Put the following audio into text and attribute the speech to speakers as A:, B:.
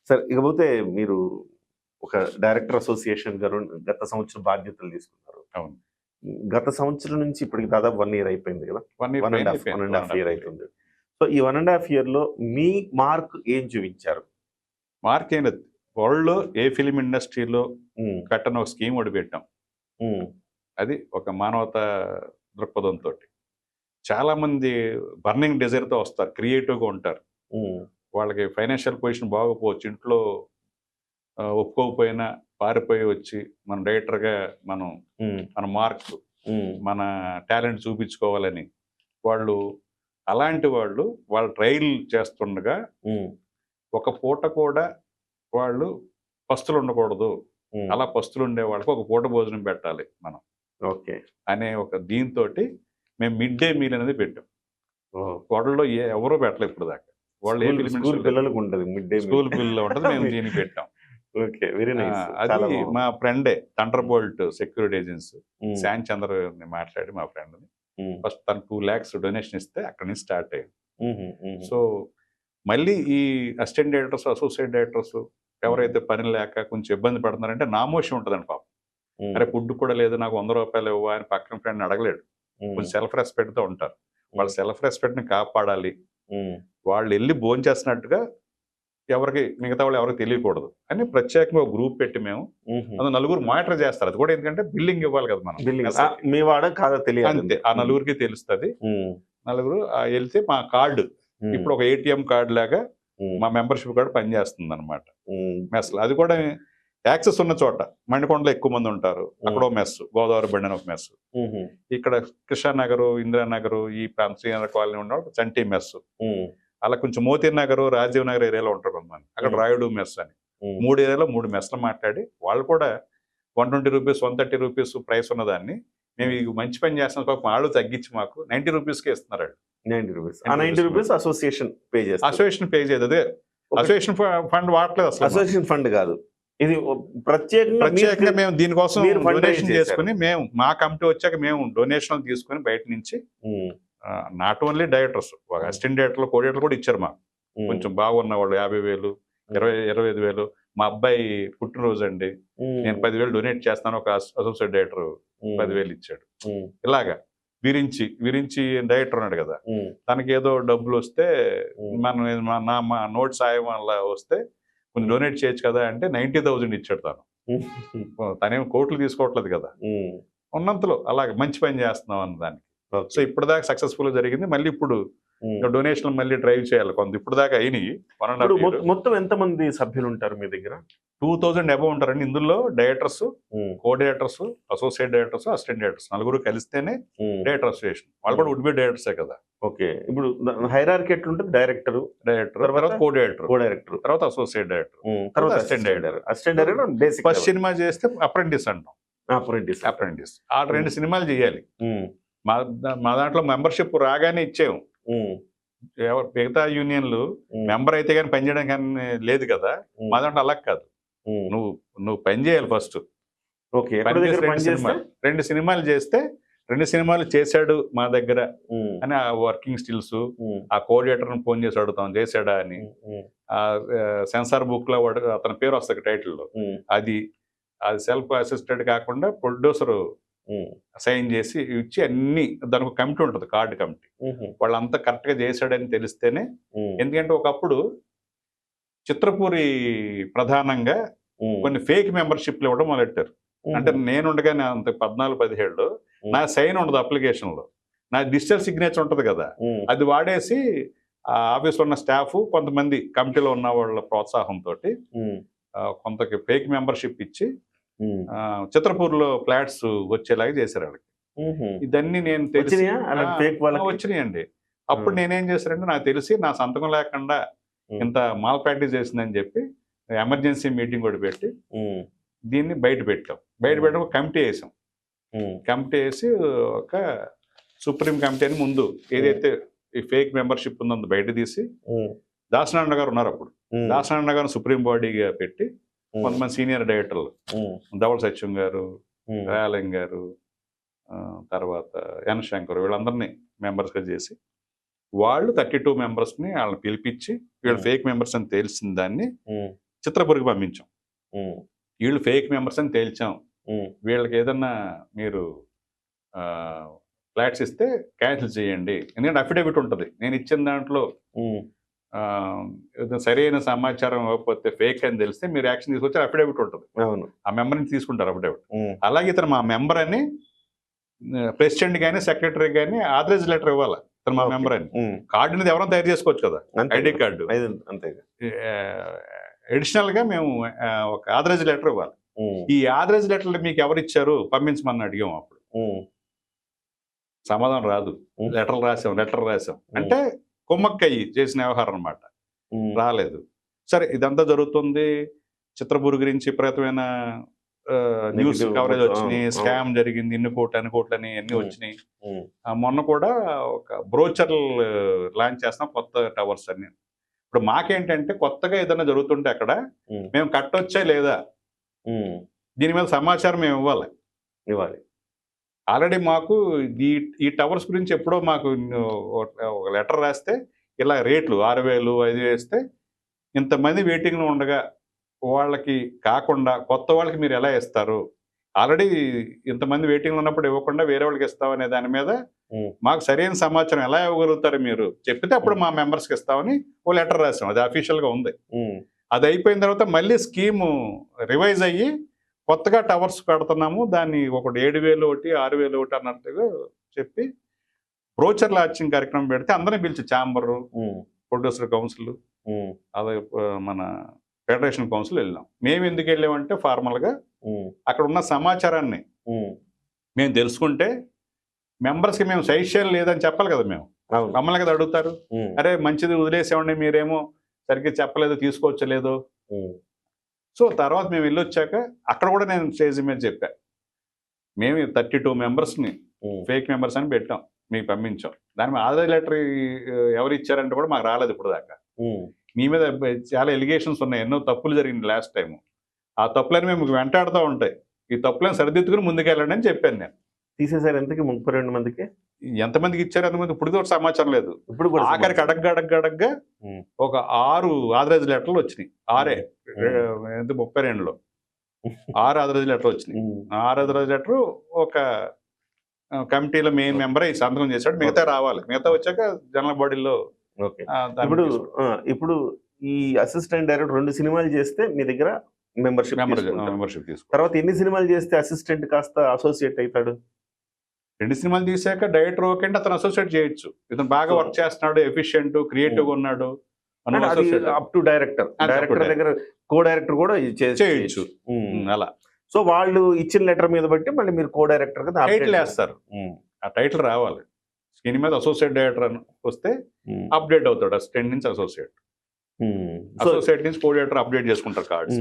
A: సరే ఇకపోతే మీరు ఒక డైరెక్టర్ అసోసియేషన్ గారు గత సంవత్సరం బాధ్యతలు తీసుకున్నారు.
B: అవును.
A: గత సంవత్సరం నుంచి ఇప్పటికి దాదాపు 1 ఇయర్ అయిపోయింది కదా! 1 అండ్ హాఫ్ ఇయర్ అవుతుంది. సో ఈ 1 అండ్ హాఫ్ ఇయర్‌లో మీ మార్క్ ఏం చూపించారు?
B: మార్క్ ఏం లేదు. వరల్డ్‌లో ఏ ఫిల్మ్ ఇండస్ట్రీలో
A: హ్మ్.
B: పెట్టని ఒక స్కీమ్ ఒకటి పెట్టాం.
A: హ్మ్.
B: అది ఒక మానవతా దృక్పథంతోటి. చాలామంది బర్నింగ్ డిజైర్‌తో వస్తారు. క్రియేటివ్‌గా ఉంటారు.
A: హ్మ్.
B: వాళ్ళకి ఫైనాన్షియల్ పొజిషన్ బాగోకపోవచ్చు. ఇంట్లో ఒప్పుకోకపోయినా పారిపోయి వచ్చి మన డైరెక్టర్‌గా మనం
A: హ్మ్.
B: మన మార్క్,
A: హ్మ్.
B: మన టాలెంట్ చూపించుకోవాలని వాళ్ళు అలాంటి వాళ్ళు వాళ్ళ ట్రైల్ చేస్తుండగా
A: హ్మ్.
B: ఒక పూట కూడా వాళ్ళు పస్తులు ఉండకూడదు.
A: హ్మ్.
B: అలా పస్తులు ఉండే వాళ్ళకి ఒక పూట భోజనం పెట్టాలి మనం
A: ఓకే.
B: అనే ఒక దీంతోటి మేము మిడ్ డే మీల్ అనేది పెట్టాం.
A: ఓహ్!
B: వరల్డ్‌లో ఎవరూ పెట్టలేదు ఇప్పటిదాకా. వాళ్ళు ఏ ఫిల్మ్
A: స్కూల్
B: ఇండస్ట్రీలో
A: పిల్లలకు ఉంటది మిడ్ డే మీల్.
B: స్కూల్ బిల్‌లో ఉంటది. మేము దీనికి పెట్టాం.
A: ఓకే. Very nice.
B: అది
A: చాలా బాగుంది.
B: మా ఫ్రెండే థండర్ బోల్ట్ సెక్యూరిటీ ఏజెన్సీ
A: హ్మ్.
B: శాన్ చంద్రని మాట్లాడి మా ఫ్రెండ్‌ని
A: హ్మ్.
B: ఫస్ట్ తను 2 lakhs డొనేషన్ ఇస్తే అక్కడి నుంచి స్టార్ట్ అయ్యింది.
A: హుహు. హుహు.
B: సో మళ్ళీ ఈ అసిస్టెంట్ డైరెక్టర్స్, అసోసియేట్ డైరెక్టర్స్ ఎవరైతే పని లేక కొంచెం ఇబ్బంది పడుతున్నారంటే నామోషి ఉంటదండి పాపం.
A: హ్మ్.
B: అరే ఫుడ్ కూడా లేదు నాకు ₹100 ఇవ్వవా అని పక్కన ఫ్రెండ్‌ని అడగలేడు.
A: హ్మ్.
B: కొంచెం సెల్ఫ్ రెస్పెక్ట్‌తో ఉంటారు. వాళ్ళ సెల్ఫ్ రెస్పెక్ట్‌ని కాపాడాలి.
A: హ్మ్.
B: వాళ్ళెళ్లి భోంచేస్తున్నట్టుగా ఎవరికి మిగతా వాళ్ళు ఎవరికి తెలియకూడదు అని ప్రత్యేకంగా ఒక గ్రూప్ పెట్టి మేము
A: హుహు.
B: అందులో నలుగురు మానిటర్ చేస్తారు. అది కూడా ఎందుకంటే బిల్లింగ్ ఇవ్వాలి కదా మనం
A: బిల్లింగ్
B: మెస్‌కి.
A: మీ వాడా కాదా తెలియాలి.
B: అంతే. ఆ నలుగురికి తెలుస్తది.
A: హ్మ్.
B: నలుగురు ఎళ్తే మా కార్డు
A: హ్మ్.
B: ఇప్పుడు ఒక ఏటీఎం కార్డ్ లాగా
A: హ్మ్.
B: మా మెంబర్‌షిప్ కార్డ్ పనిచేస్తుందన్నమాట
A: హ్మ్.
B: మెస్‌లో. అది కూడా యాక్సెస్ ఉన్న చోట మణికొండలో ఎక్కువ మంది ఉంటారు. అక్కడో మెస్, గోదావరి బండి అని ఒక మెస్.
A: హుహు.
B: ఇక్కడ కృష్ణానగరు, ఇందిరానగరు ఈ ప్రాంత శ్రీనగర్ కాలనీ ఉన్నవాళ్ళు చంటి మెస్.
A: హ్మ్.
B: అలా కొంచెం మోతీర్ నగరు, రాజీవ్ నగర్ ఏరియాలో ఉంటారు కొంతమంది. అక్కడ రాయుడు మెస్ అని.
A: హ్మ్.
B: 3 ఏరియాలో 3 మెస్‌లు మాట్లాడి వాళ్ళు కూడా ₹120, ₹130 ప్రైస్ ఉన్నదాన్ని మేము ఈ మంచి పని చేస్తున్నాం పాపం ఆళ్ళు తగ్గించి మాకు ₹90కే ఇస్తున్నారాళ్ళు.
A: ₹90. ఆ ₹90 అసోసియేషన్ పే చేస్తది.
B: అసోసియేషన్ పే చేయదు. అదే అసోసియేషన్ ఫండ్ వాడట్లేదు అసలు.
A: అసోసియేషన్ ఫండ్ కాదు. ఇది ప్రత్యేకంగా
B: మేము దీనికోసం
A: మీరు ఫండ్ రైజ్
B: డొనేషన్
A: చేశారు.
B: చేసుకొని మేము మా కమిటీ వచ్చాక మేము డొనేషన్లు తీసుకొని బయట నుంచి
A: హ్మ్.
B: నాట్ ఓన్లీ డైరెక్టర్స్ అసిస్టెంట్ డైరెక్టర్లు, కో డైరెక్టర్లు కూడా ఇచ్చారు మాకు.
A: హ్మ్.
B: కొంచెం బాగున్న వాళ్ళు 50,000, 25,000 మా అబ్బాయి పుట్టినరోజు అండి నేను 10,000 డొనేట్ చేస్తాను ఒక అసోసియేట్ డైరెక్టర్ 10,000 ఇచ్చాడు.
A: హ్మ్.
B: ఇలాగా విరించి డైరెక్టర్ ఉన్నాడు కదా
A: హ్మ్.
B: తనకి ఏదో డబ్బులు వస్తే మా నోట్ సాయం వల్ల వస్తే కొంచెం డొనేట్ చేయొచ్చు కదా అంటే 90,000 ఇచ్చాడు తను. తనేం కోట్లు తీసుకోవట్లేదు కదా
A: హ్మ్.
B: ఉన్నంతలో అలాగే మంచి పని చేస్తున్నాం అన్నదానికి. So
A: okay.
B: ఇప్పటిదాకా సక్సెస్ఫుల్ జరిగింది. మళ్ళీ ఇప్పుడు
A: హ్మ్.
B: డొనేషన్లు మళ్ళీ డ్రైవ్ చేయాలి. కొంత ఇప్పటిదాకా అయినాయి 1
A: ఇప్పుడు
B: ½ ఇయర్.
A: మొత్తం ఎంతమంది సభ్యులు ఉంటారు మీ దగ్గర?
B: 2000 అబోవ్ ఉంటారండి. ఇందులో డైరెక్టర్స్,
A: హ్మ్.
B: Co directors, associate directors, assistant directors నలుగురు కలిస్తేనే
A: హ్మ్.
B: Director association. వాళ్ళు కూడా వుడ్ బి డైరెక్టర్సే కదా.
A: ఓకే. ఇప్పుడు హైరార్కీ ఎట్లుంటది? డైరెక్టర్,
B: తర్వాత కో డైరెక్టర్,
A: కో డైరెక్టర్,
B: తర్వాత అసోసియేట్ డైరెక్టర్,
A: తర్వాత
B: assistant director.
A: Assistant director basic
B: first cinema చేస్తే అప్రెంటిస్ అంటాం. అప్రెంటిస్ ఆ 2 సినిమాలు చేయాలి.
A: హ్మ్.
B: మా దాంట్లో మెంబర్షిప్ రాగానే ఇచ్చాము.
A: హ్మ్.
B: మిగతా యూనియన్లు మెంబర్ అయితే కానీ పని చేయడం కానీ లేదు కదా. మా దాంట్లో అలా కాదు.
A: హ్మ్.
B: నువ్వు పని చేయాలి ఫస్ట్.
A: ఓకే. ఎక్కడ దగ్గర పని చేస్తే
B: 2 సినిమాలు చేస్తే 2 సినిమాలు చేశాడు మా దగ్గర
A: హ్మ్.
B: అని ఆ వర్కింగ్ స్టిల్స్
A: హ్మ్.
B: ఆ కోఆర్డినేటర్ని ఫోన్ చేసి అడుగుతాం చేశాడా అని.
A: హ్మ్.
B: ఆ సెన్సార్ బుక్ లో అతని పేరు వస్తుంది టైటిల్లో.
A: హ్మ్.
B: అది సెల్ఫ్ అసిస్టెడ్ కాకుండా ప్రొడ్యూసర్
A: హ్మ్.
B: సైన్ చేసి ఇచ్చి అన్ని దానికి ఒక కమిటీ ఉంటుంది, కార్డు కమిటీ.
A: హుహు.
B: వాళ్ళంతా కరెక్ట్గా చేశాడని తెలిస్తేనే.
A: హ్మ్.
B: ఎందుకంటే ఒకప్పుడు చిత్రపూరి ప్రధానంగా
A: హ్మ్.
B: కొన్ని ఫేక్ మెంబర్షిప్లు ఇవ్వడం మొదలెట్టారు. అంటే నేనుండగానే అంత 14, 17 నా సైన్ ఉండదు అప్లికేషన్లో, నా డిజిటల్ సిగ్నేచర్ ఉంటుంది కదా,
A: హ్మ్.
B: అది వాడేసి ఆ ఆఫీస్లో ఉన్న స్టాఫ్ కొంతమంది కమిటీలో ఉన్న వాళ్ళ ప్రోత్సాహంతో
A: హ్మ్.
B: కొంతకి ఫేక్ మెంబర్షిప్ ఇచ్చి
A: హ్మ్.
B: చిత్రపూర్లో ఫ్లాట్స్ వచ్చేలాగా చేశారు వాళ్ళకి.
A: హుహు.
B: ఇదన్నీ నేను తెలిసి
A: వచ్చినాయా అలాంటి ఫేక్ వాళ్ళకి?
B: వచ్చినాయండి. అప్పుడు నేనేం చేశానంటే నాకు తెలిసి నా సంతకం లేకుండా ఇంత మాల్ ప్రాక్టీస్ చేసిందని చెప్పి ఎమర్జెన్సీ మీటింగ్ కూడా పెట్టి
A: హ్మ్.
B: దీన్ని బయట పెట్టాం. బయట పెట్టడం ఒక కమిటీ వేసాం.
A: హ్మ్.
B: కమిటీ వేసి ఒక సుప్రీం కమిటీ అని ముందు ఏదైతే ఈ ఫేక్ మెంబర్షిప్ ఉందో బయట తీసి దాసనారాయణ గారు ఉన్నారు అప్పుడు. దాసనారాయణ గారు సుప్రీం బాడీగా పెట్టి కొంతమంది సీనియర్ డైరెక్టర్లు ధవళ సత్యం గారు, రాయలింగ్ గారు, తర్వాత ఎన్ శంకర్ వీళ్ళందరినీ మెంబర్స్గా చేసి వాళ్ళు 32 మెంబర్స్ని వాళ్ళని పిలిపించి వీళ్ళు ఫేక్ మెంబర్స్ అని తెలిసిన దాన్ని చిత్రపురికి పంపించాం. వీళ్ళు ఫేక్ మెంబర్స్ అని తేల్చాం. వీళ్ళకి ఏదన్నా మీరు ఫ్లాట్స్ ఇస్తే క్యాన్సిల్ చేయండి, ఎందుకంటే అఫిడవిట్ ఉంటుంది. నేను ఇచ్చిన దాంట్లో సరైన సమాచారం ఇవ్వకపోతే ఫేక్ అని తెలిస్తే మీరు యాక్షన్ తీసుకొచ్చి అఫిడవిట్ ఉంటుంది. ఆ మెంబర్ని తీసుకుంటారు అఫిడవిట్. అలాగే ఇతను మా మెంబర్ అని ప్రెసిడెంట్ కానీ సెక్రటరీ కానీ ఆథరైజ్ లెటర్ ఇవ్వాలి. ఇతను మా మెంబర్ అని. కార్డు అనేది ఎవరైనా తయారు చేసుకోవచ్చు కదా, ఐడి కార్డు. అడిషనల్ గా మేము ఒక ఆథరైజ్ లెటర్ ఇవ్వాలి. ఈ ఆథరైజ్ లెటర్ మీకు ఎవరు ఇచ్చారు పంపించమని అడిగాం. అప్పుడు సమాధానం రాదు. లెటర్ రాసాం అంటే కుమ్మక్కయ్యి చేసిన వ్యవహారం అనమాట. రాలేదు. సరే, ఇదంతా జరుగుతుంది. చిత్రపూర్ గురించి విపరీతమైన న్యూస్ కవరేజ్ వచ్చినాయి. స్కామ్ జరిగింది, ఇన్ని కోట్లని అన్ని వచ్చినాయి. మొన్న కూడా ఒక బ్రోచర్ లాంచ్ చేస్తాం, కొత్త టవర్స్ అన్ని. ఇప్పుడు మాకేంటంటే కొత్తగా ఏదైనా జరుగుతుంటే అక్కడ మేము కట్టొచ్చా లేదా దీని మీద సమాచారం మేము ఇవ్వాలి. ఆల్రెడీ మాకు ఈ టవర్స్ గురించి ఎప్పుడో మాకు ఒక లెటర్ రాస్తే ఇలా రేట్లు 6,000 5,000 వేస్తే ఇంతమంది వెయిటింగ్లో ఉండగా వాళ్ళకి కాకుండా కొత్త వాళ్ళకి మీరు ఎలా ఇస్తారు, ఆల్రెడీ ఇంతమంది వెయిటింగ్లో ఉన్నప్పుడు ఇవ్వకుండా వేరే వాళ్ళకి ఇస్తామనే దాని మీద మాకు సరైన సమాచారం ఎలా ఇవ్వగలుగుతారు మీరు చెప్పితే అప్పుడు మా మెంబర్స్కి ఇస్తామని ఓ లెటర్ రాసాం. అది అఫీషియల్గా ఉంది. అది అయిపోయిన తర్వాత మళ్ళీ స్కీము రివైజ్ అయ్యి కొత్తగా టవర్స్ కడుతున్నాము, దాన్ని ఒకటి 7,000 ఒకటి 6,000 ఒకటి అన్నట్టుగా చెప్పి బ్రోచర్ లాంచింగ్ కార్యక్రమం పెడితే అందరినీ పిలిచి ఛాంబరు, ప్రొడ్యూసర్ కౌన్సిల్, అదే మన ఫెడరేషన్ కౌన్సిల్ వెళ్ళాం. మేము ఎందుకు వెళ్ళామంటే ఫార్మల్గా అక్కడ ఉన్న సమాచారాన్ని మేము తెలుసుకుంటే మెంబర్స్కి మేము సజెషన్ లేదని చెప్పాలి కదా. మేము మమ్మల్ని కదా అడుగుతారు, అరే మంచిది వదిలేసేవండి మీరేమో సరిగ్గా చెప్పలేదు, తీసుకోవచ్చలేదు. సో తర్వాత మేము వెళ్ళొచ్చాక అక్కడ కూడా నేను స్టేజ్ మీద చెప్పా, మేము 32 మెంబర్స్ని ఫేక్ మెంబర్స్ అని పెట్టాం, మీకు పంపించాం. దాని మీద ఆధార్ లెటర్ ఎవరు ఇచ్చారంటే కూడా మాకు రాలేదు ఇప్పుడు దాకా. మీ మీద చాలా ఎలిగేషన్స్ ఉన్నాయి, ఎన్నో తప్పులు జరిగింది లాస్ట్ టైం. ఆ తప్పులని మేము వెంటాడుతూ ఉంటాయి. ఈ తప్పులను సరిదిద్దుకుని ముందుకెళ్ళండి అని చెప్పాను నేను.
A: తీసేసారు. ఎంతకి 32 మందికి
B: ఎంతమందికి ఇచ్చారు అంతమంది ఇప్పుడు కూడా సమాచారం లేదు. ఇప్పుడు కూడా ఆఖరికి అడగ్గా ఒక 6 ఆథరైజ్ లెటర్లు వచ్చినాయి. 32లో 6 ఆథరైజ్ లెటర్ వచ్చినాయి. 6 ఆథరైజ్ లెటర్ ఒక కమిటీలో మెయిన్ మెంబర్ ఈ సంతకం చేశాడు, మిగతా రావాలి. మిగతా వచ్చాక జనరల్ బాడీలో.
A: ఇప్పుడు ఈ అసిస్టెంట్ డైరెక్టర్ 2 సినిమాలు చేస్తే మీ దగ్గర మెంబర్షిప్ తర్వాత ఎన్ని సినిమాలు చేస్తే అసిస్టెంట్ కాస్త అసోసియేట్ అవుతాడు?
B: 2 సినిమాలు తీసాక డైరెక్టర్ ఓకే అంటే అతను అసోసియేట్ చేయొచ్చు. ఇతను బాగా వర్క్ చేస్తున్నాడు, ఎఫిషియెంట్, క్రియేటివ్ గా ఉన్నాడు,
A: అప్ టు డైరెక్టర్ దగ్గర కో డైరెక్టర్ కూడా చేయొచ్చు
B: అలా.
A: సో వాళ్ళు ఇచ్చిన లెటర్ మీద బట్టి మళ్ళీ మీరు కో డైరెక్టర్ గా
B: టైటిల్ వేస్తారు. ఆ టైటిల్ రావాలి. స్క్రీన్ మీద అసోసియేట్ డైరెక్టర్ అని వస్తే అప్డేట్ అవుతాడు. అసిస్టెంట్ నుంచి అసోసియేట్ నుంచి కో డైరెక్టర్ అప్డేట్ చేసుకుంటారు కార్డ్స్.